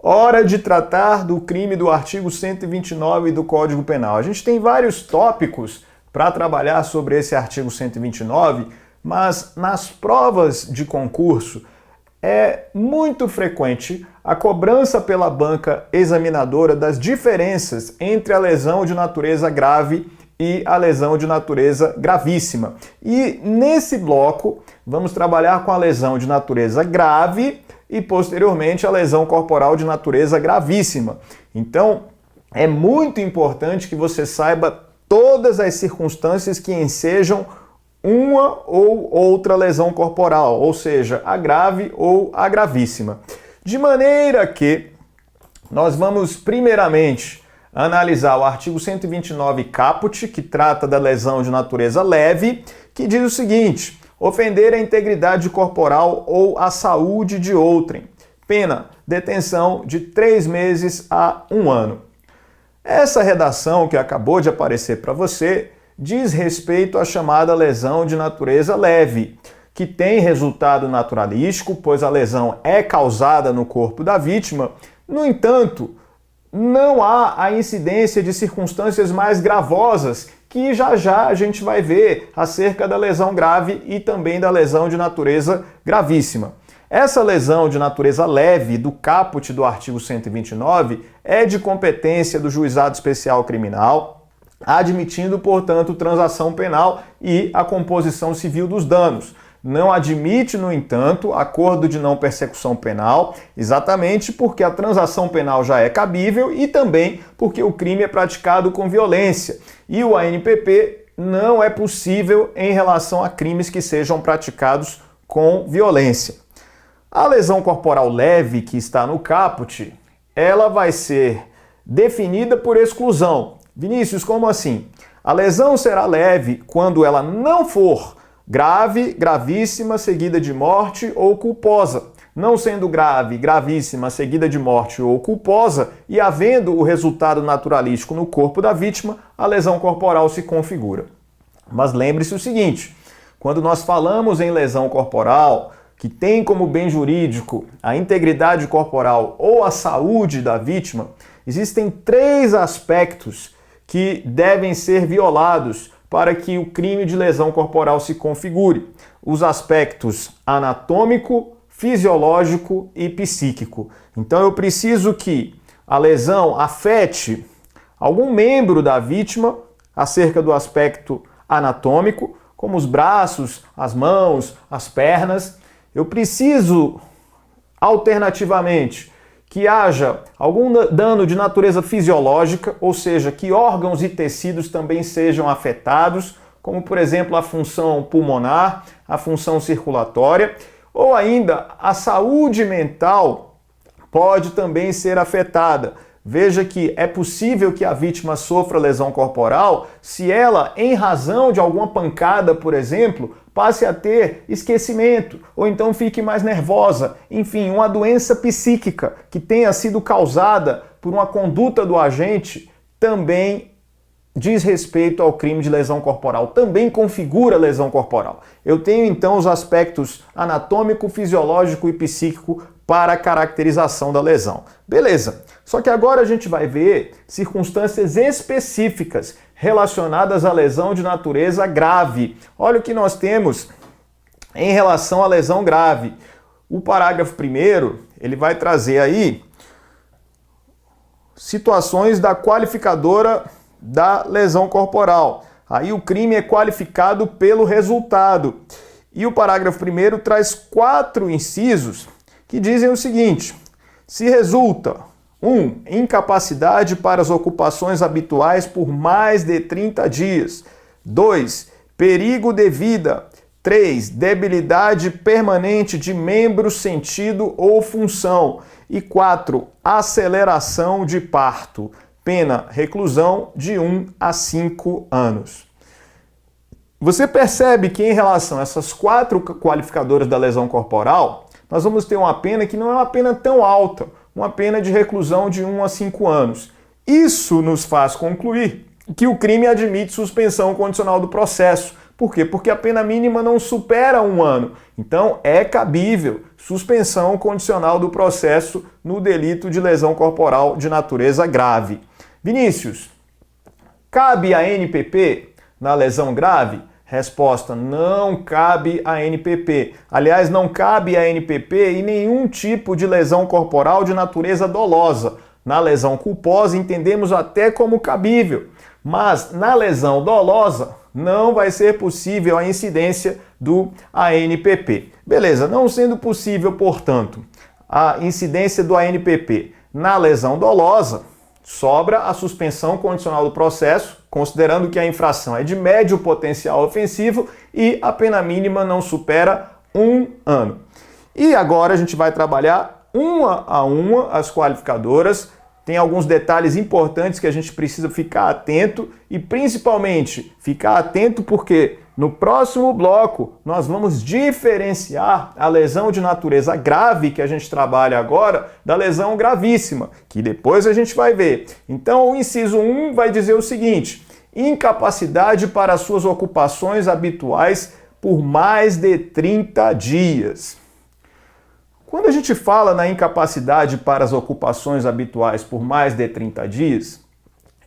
Hora de tratar do crime do artigo 129 do Código Penal. A gente tem vários tópicos para trabalhar sobre esse artigo 129, mas nas provas de concurso é muito frequente a cobrança pela banca examinadora das diferenças entre a lesão de natureza grave e a lesão de natureza gravíssima. E nesse bloco vamos trabalhar com a lesão de natureza grave e posteriormente a lesão corporal de natureza gravíssima. Então é muito importante que você saiba todas as circunstâncias que ensejam uma ou outra lesão corporal, ou seja, a grave ou a gravíssima. De maneira que nós vamos primeiramente analisar o artigo 129 caput, que trata da lesão de natureza leve, que diz o seguinte: ofender a integridade corporal ou a saúde de outrem. Pena, detenção de 3 meses a 1 ano. Essa redação que acabou de aparecer para você diz respeito à chamada lesão de natureza leve, que tem resultado naturalístico, pois a lesão é causada no corpo da vítima. No entanto, não há a incidência de circunstâncias mais gravosas, que já já a gente vai ver acerca da lesão grave e também da lesão de natureza gravíssima. Essa lesão de natureza leve do caput do artigo 129 é de competência do Juizado Especial Criminal, admitindo, portanto, transação penal e a composição civil dos danos. Não admite, no entanto, acordo de não persecução penal, exatamente porque a transação penal já é cabível e também porque o crime é praticado com violência. E o ANPP não é possível em relação a crimes que sejam praticados com violência. A lesão corporal leve que está no caput, ela vai ser definida por exclusão. Vinícius, como assim? A lesão será leve quando ela não for grave, gravíssima, seguida de morte ou culposa. Não sendo grave, gravíssima, seguida de morte ou culposa e havendo o resultado naturalístico no corpo da vítima, a lesão corporal se configura. Mas lembre-se o seguinte, quando nós falamos em lesão corporal, que tem como bem jurídico a integridade corporal ou a saúde da vítima, existem 3 aspectos que devem ser violados para que o crime de lesão corporal se configure. Os aspectos anatômico, fisiológico e psíquico. Então eu preciso que a lesão afete algum membro da vítima acerca do aspecto anatômico, como os braços, as mãos, as pernas. Eu preciso, alternativamente, que haja algum dano de natureza fisiológica, ou seja, que órgãos e tecidos também sejam afetados, como, por exemplo, a função pulmonar, a função circulatória, ou ainda a saúde mental pode também ser afetada. Veja que é possível que a vítima sofra lesão corporal se ela, em razão de alguma pancada, por exemplo, passe a ter esquecimento, ou então fique mais nervosa. Enfim, uma doença psíquica que tenha sido causada por uma conduta do agente também diz respeito ao crime de lesão corporal, também configura lesão corporal. Eu tenho então os aspectos anatômico, fisiológico e psíquico para a caracterização da lesão. Beleza, só que agora a gente vai ver circunstâncias específicas relacionadas à lesão de natureza grave. Olha o que nós temos em relação à lesão grave. O parágrafo 1º, ele vai trazer aí situações da qualificadora da lesão corporal. Aí o crime é qualificado pelo resultado. E o parágrafo 1º traz 4 incisos que dizem o seguinte: se resulta 1. Incapacidade para as ocupações habituais por mais de 30 dias. 2. Perigo de vida. 3. Debilidade permanente de membro, sentido ou função. E 4. Aceleração de parto. Pena, reclusão de 1 a 5 anos. Você percebe que em relação a essas 4 qualificadoras da lesão corporal, nós vamos ter uma pena que não é uma pena tão alta, uma pena de reclusão de 1 a 5 anos. Isso nos faz concluir que o crime admite suspensão condicional do processo, Por quê? Porque a pena mínima não supera 1 ano. Então é cabível suspensão condicional do processo no delito de lesão corporal de natureza grave. Vinícius, cabe a NPP na lesão grave? Resposta: não cabe a NPP. Aliás, não cabe a NPP em nenhum tipo de lesão corporal de natureza dolosa. Na lesão culposa, entendemos até como cabível, mas na lesão dolosa, não vai ser possível a incidência do ANPP. Beleza, não sendo possível, portanto, a incidência do ANPP na lesão dolosa, sobra a suspensão condicional do processo, considerando que a infração é de médio potencial ofensivo e a pena mínima não supera 1 ano. E agora a gente vai trabalhar uma a uma as qualificadoras. Tem alguns detalhes importantes que a gente precisa ficar atento e principalmente ficar atento porque no próximo bloco nós vamos diferenciar a lesão de natureza grave que a gente trabalha agora da lesão gravíssima, que depois a gente vai ver. Então o inciso 1 vai dizer o seguinte: incapacidade para suas ocupações habituais por mais de 30 dias. Quando a gente fala na incapacidade para as ocupações habituais por mais de 30 dias,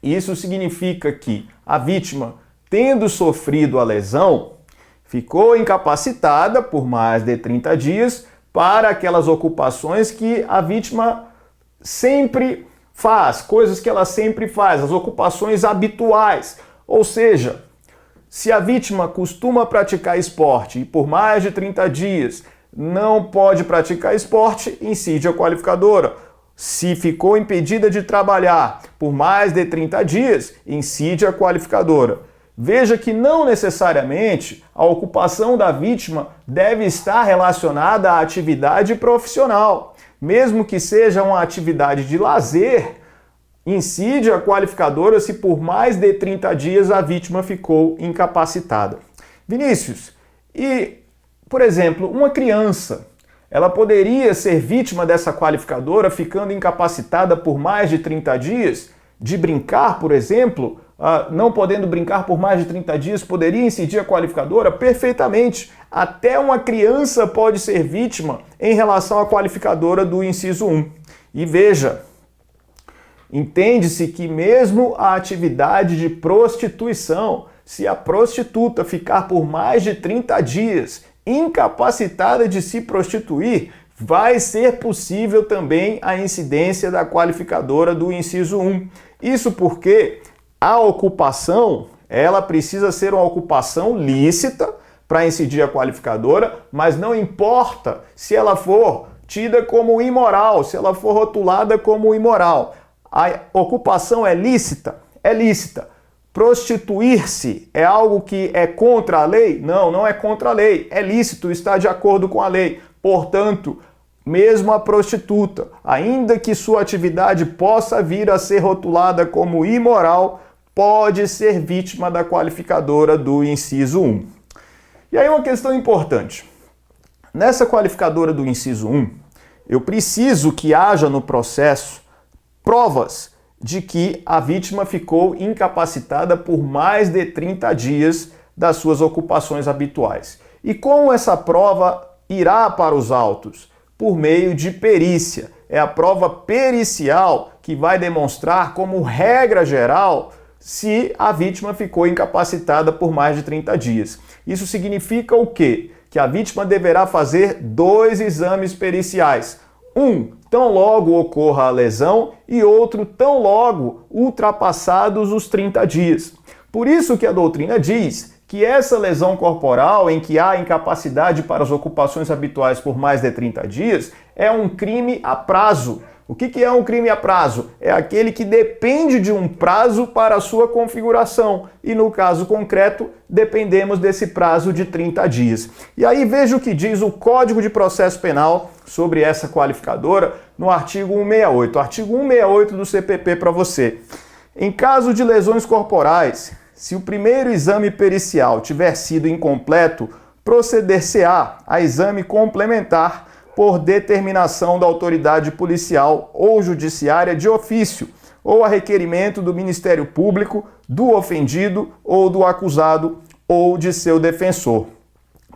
isso significa que a vítima, tendo sofrido a lesão, ficou incapacitada por mais de 30 dias para aquelas ocupações que a vítima sempre faz, coisas que ela sempre faz, as ocupações habituais. Ou seja, se a vítima costuma praticar esporte e por mais de 30 dias não pode praticar esporte, incide a qualificadora. Se ficou impedida de trabalhar por mais de 30 dias, incide a qualificadora. Veja que não necessariamente a ocupação da vítima deve estar relacionada à atividade profissional. Mesmo que seja uma atividade de lazer, incide a qualificadora se por mais de 30 dias a vítima ficou incapacitada. Vinícius, por exemplo, uma criança, ela poderia ser vítima dessa qualificadora ficando incapacitada por mais de 30 dias? De brincar, por exemplo, não podendo brincar por mais de 30 dias, poderia incidir a qualificadora? Perfeitamente. Até uma criança pode ser vítima em relação à qualificadora do inciso 1. E veja, entende-se que mesmo a atividade de prostituição, se a prostituta ficar por mais de 30 dias incapacitada de se prostituir, vai ser possível também a incidência da qualificadora do inciso 1. Isso porque a ocupação, ela precisa ser uma ocupação lícita para incidir a qualificadora, mas não importa se ela for tida como imoral, se ela for rotulada como imoral. A ocupação é lícita? É lícita. Prostituir-se é algo que é contra a lei? Não, não é contra a lei. É lícito, está de acordo com a lei. Portanto, mesmo a prostituta, ainda que sua atividade possa vir a ser rotulada como imoral, pode ser vítima da qualificadora do inciso 1. E aí uma questão importante. Nessa qualificadora do inciso 1, eu preciso que haja no processo provas de que a vítima ficou incapacitada por mais de 30 dias das suas ocupações habituais. E como essa prova irá para os autos? Por meio de perícia. É a prova pericial que vai demonstrar, como regra geral, se a vítima ficou incapacitada por mais de 30 dias. Isso significa o quê? Que a vítima deverá fazer 2 exames periciais. Um, tão logo ocorra a lesão, e outro, tão logo ultrapassados os 30 dias. Por isso que a doutrina diz que essa lesão corporal em que há incapacidade para as ocupações habituais por mais de 30 dias é um crime a prazo. O que é um crime a prazo? É aquele que depende de um prazo para a sua configuração. E no caso concreto, dependemos desse prazo de 30 dias. E aí veja o que diz o Código de Processo Penal sobre essa qualificadora no artigo 168. Artigo 168 do CPP para você. Em caso de lesões corporais, se o primeiro exame pericial tiver sido incompleto, proceder-se-á a exame complementar por determinação da autoridade policial ou judiciária de ofício, ou a requerimento do Ministério Público, do ofendido ou do acusado, ou de seu defensor.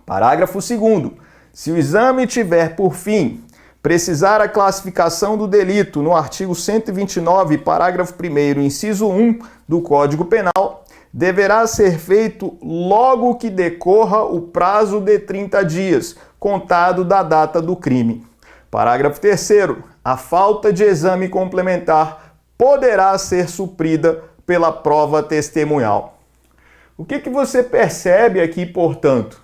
Parágrafo 2º. Se o exame tiver por fim precisar a classificação do delito no artigo 129, parágrafo 1º, inciso 1 do Código Penal, deverá ser feito logo que decorra o prazo de 30 dias, contado da data do crime. Parágrafo 3º. A falta de exame complementar poderá ser suprida pela prova testemunhal. O que você percebe aqui, portanto?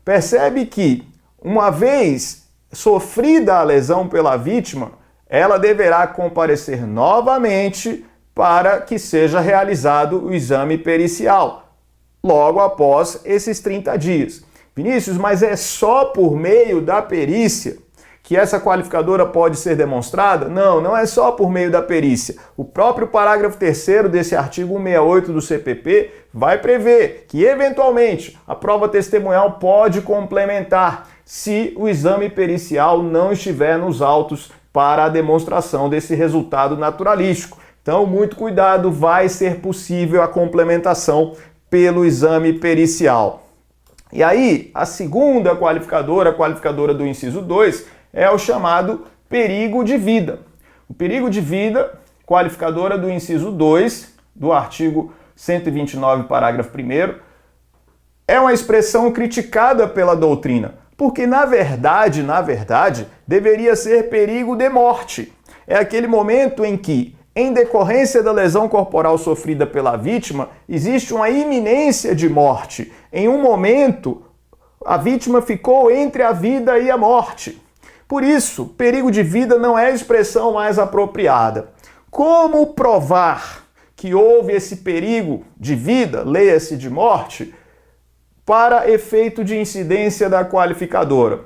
Percebe que, uma vez sofrida a lesão pela vítima, ela deverá comparecer novamente para que seja realizado o exame pericial, logo após esses 30 dias. Vinícius, mas é só por meio da perícia que essa qualificadora pode ser demonstrada? Não, não é só por meio da perícia. O próprio parágrafo 3º desse artigo 168 do CPP vai prever que, eventualmente, a prova testemunhal pode complementar se o exame pericial não estiver nos autos para a demonstração desse resultado naturalístico. Então, muito cuidado, vai ser possível a complementação pelo exame pericial. E aí, a segunda qualificadora, a qualificadora do inciso 2, é o chamado perigo de vida. O perigo de vida, qualificadora do inciso 2, do artigo 129, parágrafo 1º, é uma expressão criticada pela doutrina, porque na verdade, deveria ser perigo de morte. É aquele momento em que, em decorrência da lesão corporal sofrida pela vítima, existe uma iminência de morte. Em um momento, a vítima ficou entre a vida e a morte. Por isso, perigo de vida não é a expressão mais apropriada. Como provar que houve esse perigo de vida, leia-se de morte, para efeito de incidência da qualificadora?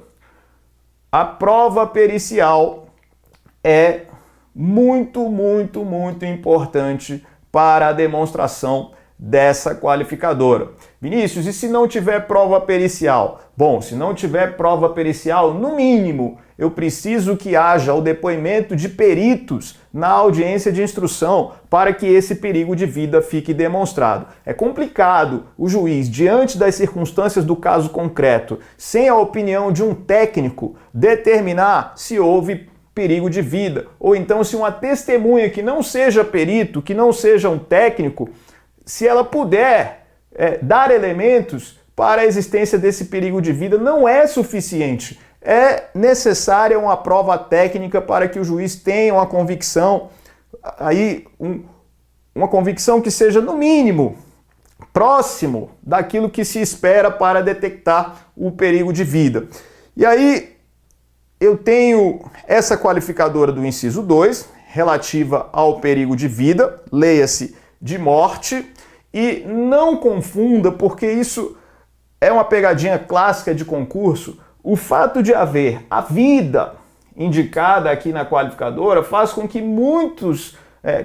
A prova pericial é muito importante para a demonstração dessa qualificadora. Vinícius, e se não tiver prova pericial? Bom, se não tiver prova pericial, no mínimo, eu preciso que haja o depoimento de peritos na audiência de instrução para que esse perigo de vida fique demonstrado. É complicado o juiz, diante das circunstâncias do caso concreto, sem a opinião de um técnico, determinar se houve perigo de vida, ou então se uma testemunha que não seja perito, que não seja um técnico, se ela puder dar elementos para a existência desse perigo de vida, não é suficiente. É necessária uma prova técnica para que o juiz tenha uma convicção, uma convicção que seja, no mínimo, próximo daquilo que se espera para detectar o perigo de vida. E aí, eu tenho essa qualificadora do inciso 2, relativa ao perigo de vida, leia-se de morte, e não confunda, porque isso é uma pegadinha clássica de concurso. O fato de haver a vida indicada aqui na qualificadora faz com que muitos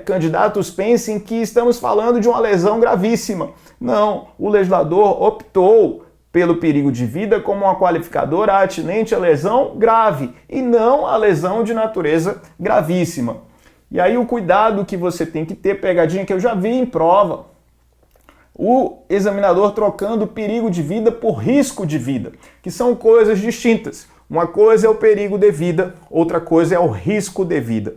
candidatos pensem que estamos falando de uma lesão gravíssima. Não, o legislador optou pelo perigo de vida como uma qualificadora atinente à lesão grave e não à lesão de natureza gravíssima. E aí o cuidado que você tem que ter, pegadinha que eu já vi em prova, o examinador trocando perigo de vida por risco de vida, que são coisas distintas. Uma coisa é o perigo de vida, outra coisa é o risco de vida.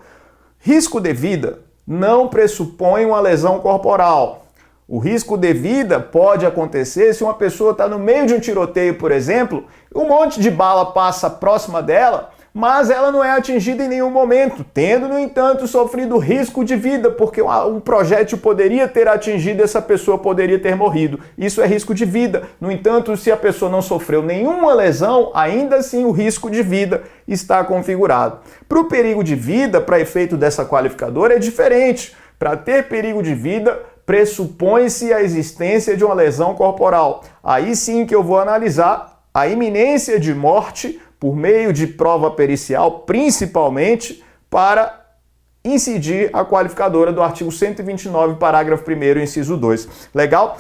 Risco de vida não pressupõe uma lesão corporal. O risco de vida pode acontecer se uma pessoa está no meio de um tiroteio, por exemplo, um monte de bala passa próxima dela, mas ela não é atingida em nenhum momento, tendo, no entanto, sofrido risco de vida, porque um projétil poderia ter atingido, essa pessoa poderia ter morrido. Isso é risco de vida. No entanto, se a pessoa não sofreu nenhuma lesão, ainda assim o risco de vida está configurado. Para o perigo de vida, para efeito dessa qualificadora, é diferente. Para ter perigo de vida, pressupõe-se a existência de uma lesão corporal. Aí sim que eu vou analisar a iminência de morte por meio de prova pericial, principalmente para incidir a qualificadora do artigo 129, parágrafo 1º, inciso 2. Legal?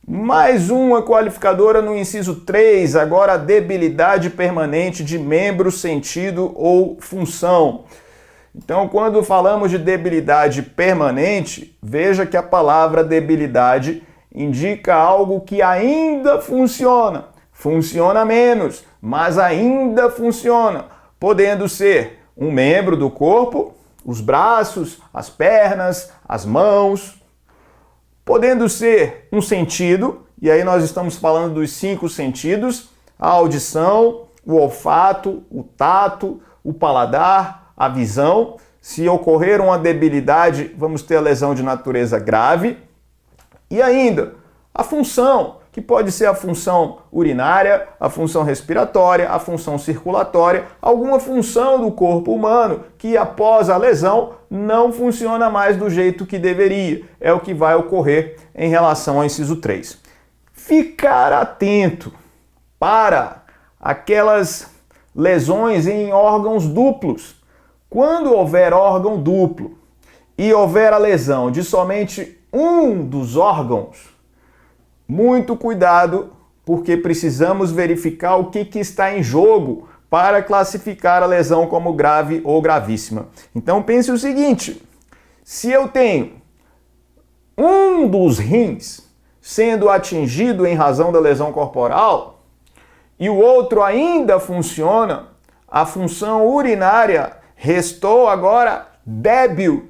Mais uma qualificadora no inciso 3, agora a debilidade permanente de membro, sentido ou função. Então, quando falamos de debilidade permanente, veja que a palavra debilidade indica algo que ainda funciona. Funciona menos, mas ainda funciona, podendo ser um membro do corpo, os braços, as pernas, as mãos, podendo ser um sentido, e aí nós estamos falando dos 5 sentidos, a audição, o olfato, o tato, o paladar, a visão. Se ocorrer uma debilidade, vamos ter a lesão de natureza grave. E ainda, a função, que pode ser a função urinária, a função respiratória, a função circulatória, alguma função do corpo humano que após a lesão não funciona mais do jeito que deveria. É o que vai ocorrer em relação ao inciso 3. Ficar atento para aquelas lesões em órgãos duplos. Quando houver órgão duplo e houver a lesão de somente um dos órgãos, muito cuidado, porque precisamos verificar o que está em jogo para classificar a lesão como grave ou gravíssima. Então pense o seguinte, se eu tenho um dos rins sendo atingido em razão da lesão corporal e o outro ainda funciona, a função urinária restou agora débil,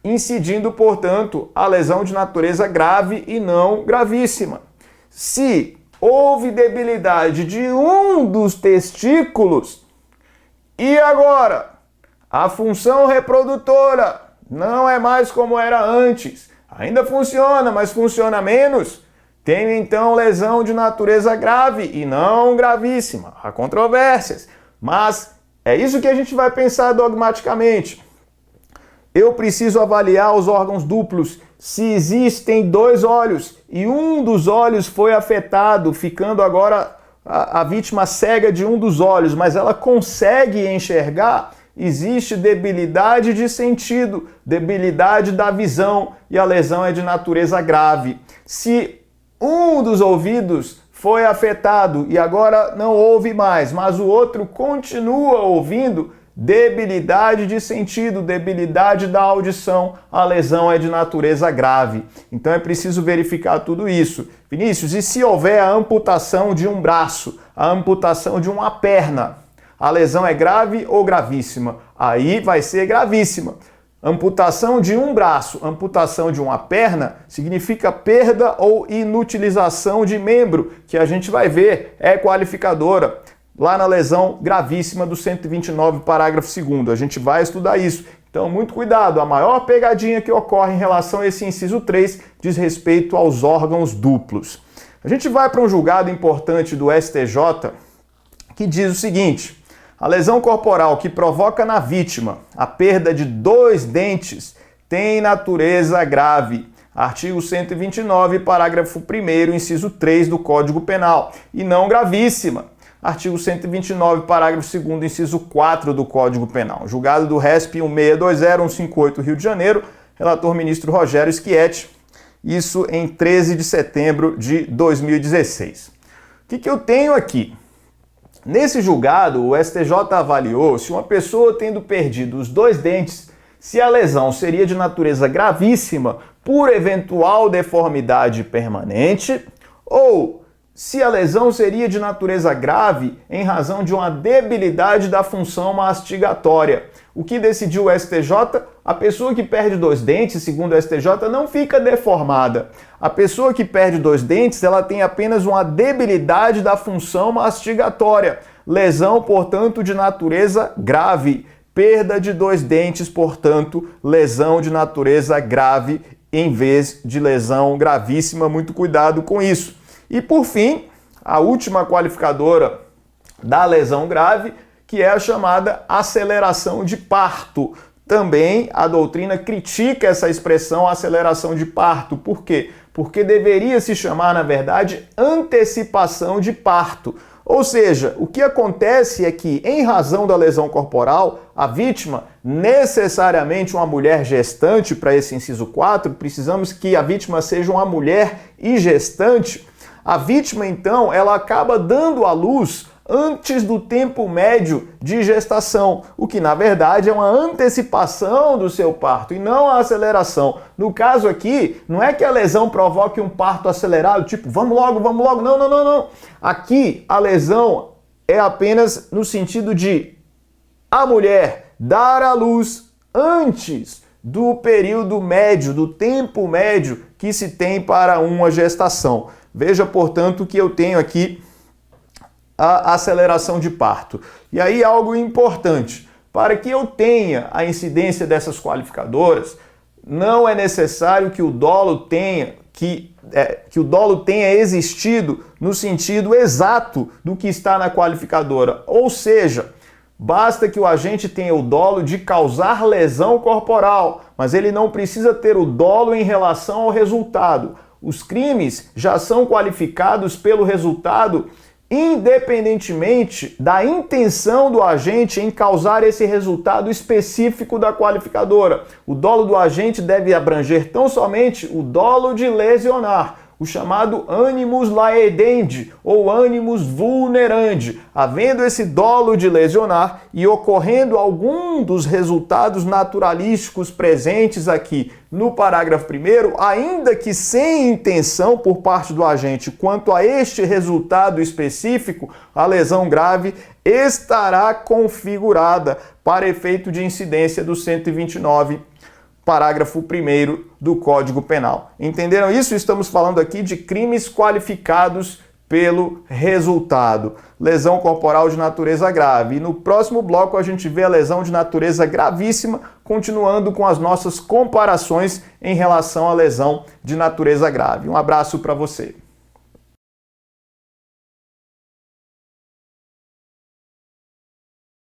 incidindo, portanto, a lesão de natureza grave e não gravíssima. Se houve debilidade de um dos testículos e agora a função reprodutora não é mais como era antes, ainda funciona, mas funciona menos, tem então lesão de natureza grave e não gravíssima. Há controvérsias, mas é isso que a gente vai pensar dogmaticamente. Eu preciso avaliar os órgãos duplos. Se existem 2 olhos e um dos olhos foi afetado, ficando agora a vítima cega de um dos olhos, mas ela consegue enxergar, existe debilidade de sentido, debilidade da visão e a lesão é de natureza grave. Se um dos ouvidos foi afetado e agora não ouve mais, mas o outro continua ouvindo, debilidade de sentido, debilidade da audição, a lesão é de natureza grave. Então é preciso verificar tudo isso. Vinícius, e se houver a amputação de um braço, a amputação de uma perna, a lesão é grave ou gravíssima? Aí vai ser gravíssima. Amputação de um braço, amputação de uma perna, significa perda ou inutilização de membro, que a gente vai ver, é qualificadora. Lá na lesão gravíssima do 129, parágrafo 2º. A gente vai estudar isso. Então, muito cuidado. A maior pegadinha que ocorre em relação a esse inciso 3 diz respeito aos órgãos duplos. A gente vai para um julgado importante do STJ que diz o seguinte: a lesão corporal que provoca na vítima a perda de 2 dentes tem natureza grave. Artigo 129, parágrafo 1º, inciso 3 do Código Penal. E não gravíssima. Artigo 129, parágrafo 2º, inciso 4 do Código Penal. Julgado do RESP 1620158, Rio de Janeiro, relator ministro Rogério Schietti, isso em 13 de setembro de 2016. O que eu tenho aqui? Nesse julgado, o STJ avaliou se uma pessoa tendo perdido os 2 dentes, se a lesão seria de natureza gravíssima por eventual deformidade permanente ou se a lesão seria de natureza grave em razão de uma debilidade da função mastigatória. O que decidiu o STJ? A pessoa que perde 2 dentes, segundo o STJ, não fica deformada. A pessoa que perde 2 dentes, ela tem apenas uma debilidade da função mastigatória. Lesão, portanto, de natureza grave. Perda de 2 dentes, portanto, lesão de natureza grave em vez de lesão gravíssima. Muito cuidado com isso. E por fim, a última qualificadora da lesão grave, que é a chamada aceleração de parto. Também a doutrina critica essa expressão aceleração de parto. Por quê? Porque deveria se chamar, na verdade, antecipação de parto. Ou seja, o que acontece é que, em razão da lesão corporal, a vítima, necessariamente uma mulher gestante, para esse inciso 4, precisamos que a vítima seja uma mulher e gestante. A vítima, então, ela acaba dando à luz antes do tempo médio de gestação, o que na verdade é uma antecipação do seu parto e não a aceleração. No caso aqui, não é que a lesão provoque um parto acelerado, tipo, vamos logo, não, não, não, não. Aqui a lesão é apenas no sentido de a mulher dar à luz antes do período médio, do tempo médio que se tem para uma gestação. Veja, portanto, que eu tenho aqui a aceleração de parto. E aí algo importante, para que eu tenha a incidência dessas qualificadoras, não é necessário que o dolo tenha existido no sentido exato do que está na qualificadora. Ou seja, basta que o agente tenha o dolo de causar lesão corporal, mas ele não precisa ter o dolo em relação ao resultado. Os crimes já são qualificados pelo resultado, independentemente da intenção do agente em causar esse resultado específico da qualificadora. O dolo do agente deve abranger tão somente o dolo de lesionar, o chamado animus laedendi ou animus vulnerandi. Havendo esse dolo de lesionar e ocorrendo algum dos resultados naturalísticos presentes aqui no parágrafo 1º, ainda que sem intenção por parte do agente quanto a este resultado específico, a lesão grave estará configurada para efeito de incidência do 129, parágrafo 1º do Código Penal. Entenderam isso? Estamos falando aqui de crimes qualificados pelo resultado. Lesão corporal de natureza grave. E no próximo bloco a gente vê a lesão de natureza gravíssima, continuando com as nossas comparações em relação à lesão de natureza grave. Um abraço para você.